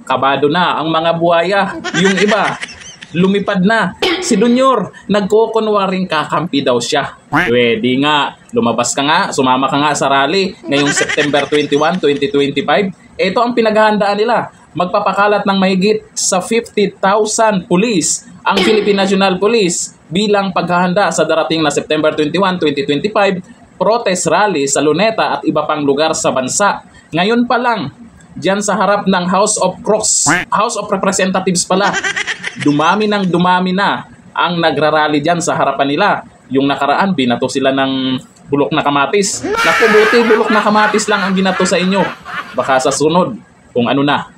kabado na ang mga buhaya. Yung iba, lumipad na. Si Dunyor, nagkokunwaring kakampi daw siya. Pwede nga, lumabas ka nga, sumama ka nga sa rally ngayong September 21, 2025. Ito ang pinaghahandaan nila. Magpapakalat ng mahigit sa 50,000 pulis ang Philippine National Police bilang paghahanda sa darating na September 21, 2025 protest rally sa Luneta at iba pang lugar sa bansa. Ngayon pa lang, diyan sa harap ng House of Representatives pala, dumami na ang nagrarally diyan sa harapan nila. Yung nakaraan, binato sila ng bulok na kamatis. Naku, buti bulok na kamatis lang ang binato sa inyo. Baka sa sunod, kung ano na.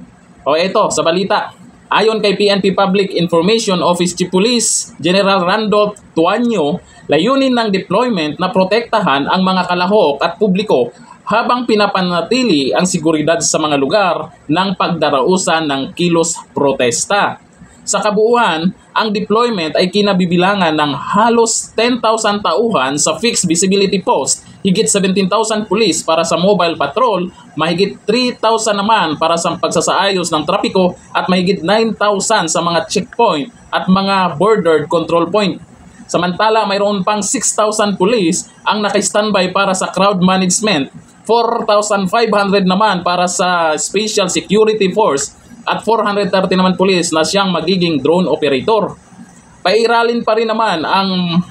O eto, sa balita. Ayon kay PNP Public Information Office Chief Police General Randolph Tuanyo, layunin ng deployment na protektahan ang mga kalahok at publiko habang pinapanatili ang seguridad sa mga lugar ng pagdarausan ng kilos protesta. Sa kabuuan, ang deployment ay kinabibilangan ng halos 10,000 tauhan sa fixed visibility post, higit 17,000 pulis para sa mobile patrol, mahigit 3,000 naman para sa pagsasaayos ng trapiko at mahigit 9,000 sa mga checkpoint at mga border control point. Samantala, mayroon pang 6,000 pulis ang naka-standby para sa crowd management, 4,500 naman para sa Special Security Force at 430 naman pulis na siyang magiging drone operator. Pairalin pa rin naman ang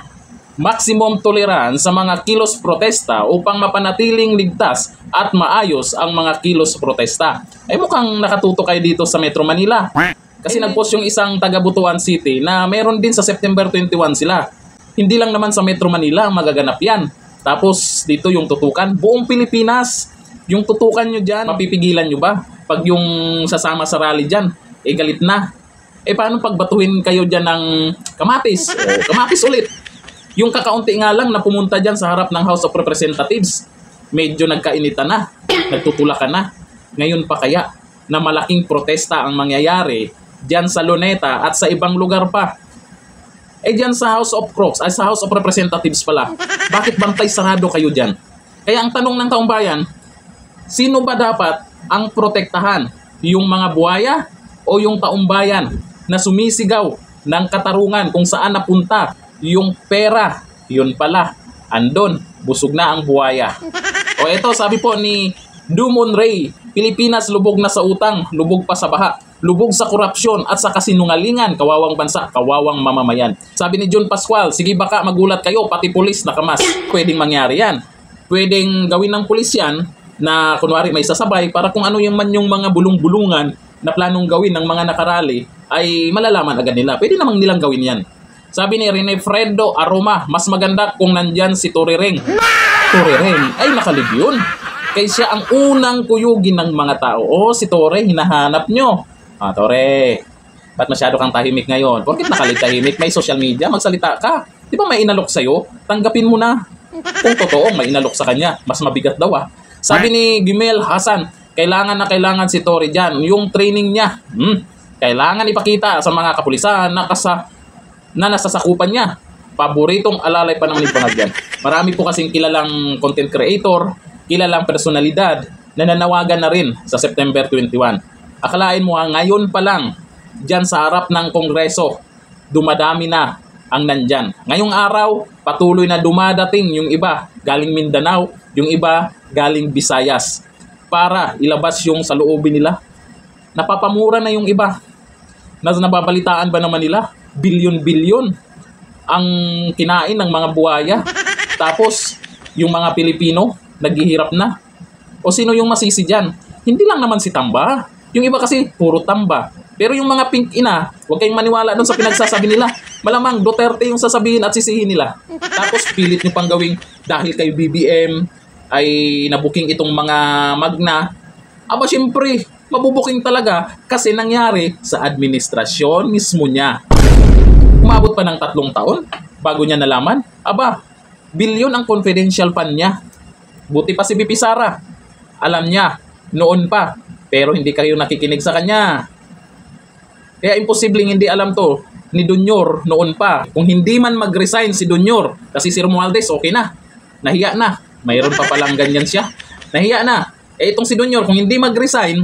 maximum tolerance sa mga kilos protesta upang mapanatiling ligtas at maayos ang mga kilos protesta. Ay mukhang nakatuto kayo dito sa Metro Manila. Kasi nagpost yung isang taga Butuan City na meron din sa September 21 sila. Hindi lang naman sa Metro Manila ang magaganap yan. Tapos dito yung tutukan, buong Pilipinas. Yung tutukan nyo dyan, mapipigilan nyo ba? Pag yung sasama sa rally dyan, galit na. Paano pagbatuhin kayo dyan ng kamatis? Kamatis ulit. Yung kakaunti nga lang na pumunta dyan sa harap ng House of Representatives, medyo nagkainitan na, nagtutulakan na. Ngayon pa kaya na malaking protesta ang mangyayari dyan sa Luneta at sa ibang lugar pa. Dyan sa House of Crocs, ay sa House of Representatives pala, bakit bantay sarado kayo dyan? Kaya ang tanong ng taong bayan, sino ba dapat ang protektahan? Yung mga buhaya o yung taong bayan na sumisigaw ng katarungan kung saan napunta yung pera? Yun pala, andon, busog na ang buhaya. O eto, sabi po ni Dumon Ray, Pilipinas lubog na sa utang, lubog pa sa baha, lubog sa korupsyon at sa kasinungalingan, kawawang bansa, kawawang mamamayan. Sabi ni John Pascual, sige baka magulat kayo, pati pulis nakamas. Pwedeng mangyari yan. Pwedeng gawin ng pulis yan na kunwari may sasabay para kung ano yung man yung mga bulong-bulungan na planong gawin ng mga nakarali ay malalaman agad nila. Pwede namang nilang gawin yan. Sabi ni Rene Fredo Aroma, mas maganda kung nandyan si Torireng. Torireng ay nakalib yun. Kaya siya ang unang kuyugin ng mga tao. Si Tore, hinahanap nyo. Tore, ba't masyado kang tahimik ngayon? Porkit nakalib tahimik, may social media, magsalita ka. Di ba may inalok sa'yo? Tanggapin mo na. Kung totoong may inalok sa kanya, mas mabigat daw Sabi ni Gimel Hasan, kailangan na kailangan si Tore dyan. Yung training niya, kailangan ipakita sa mga kapulisan na nasasakupan niya. Paboritong alalay pa naman ibangag yan. Marami po kasing kilalang content creator, kilalang personalidad na nanawagan na rin sa September 21. Akalain mo ngayon pa lang, dyan sa harap ng Kongreso, dumadami na ang nandyan. Ngayong araw, patuloy na dumadating yung iba galing Mindanao, yung iba galing Visayas para ilabas yung saloobin nila. Napapamura na yung iba. Nababalitaan ba naman nila? Bilyon-bilyon ang kinain ng mga buhaya. Tapos, yung mga Pilipino, naghihirap na. O sino yung masisi dyan? Hindi lang naman si Tamba. Yung iba kasi, puro Tamba. Pero yung mga pink ina, huwag kayong maniwala doon sa pinagsasabi nila. Malamang Duterte yung sasabihin at sisihin nila. Tapos pilit nyo pang gawing dahil kay BBM ay nabuking itong mga magna. Aba syempre, mabubuking talaga kasi nangyari sa administrasyon mismo niya. Umabot pa ng 3 taon bago niya nalaman. Aba, bilyon ang confidential fund niya. Buti pa si BP Sara. Alam niya, noon pa. Pero hindi kayo nakikinig sa kanya. Kaya imposibleng hindi alam to ni Dunyor noon pa. Kung hindi man mag-resign si Dunyor, kasi si Romualdez okay na. Nahiya na. Mayroon pa palang ganyan siya. Nahiya na. Itong si Dunyor, kung hindi mag-resign,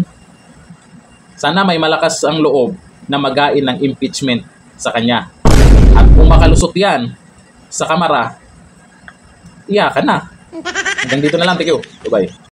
Sana may malakas ang loob na magain ng impeachment sa kanya. At kung makalusot yan sa kamara, iyakan na. Hanggang dito na lang. Thank you. Bye-bye.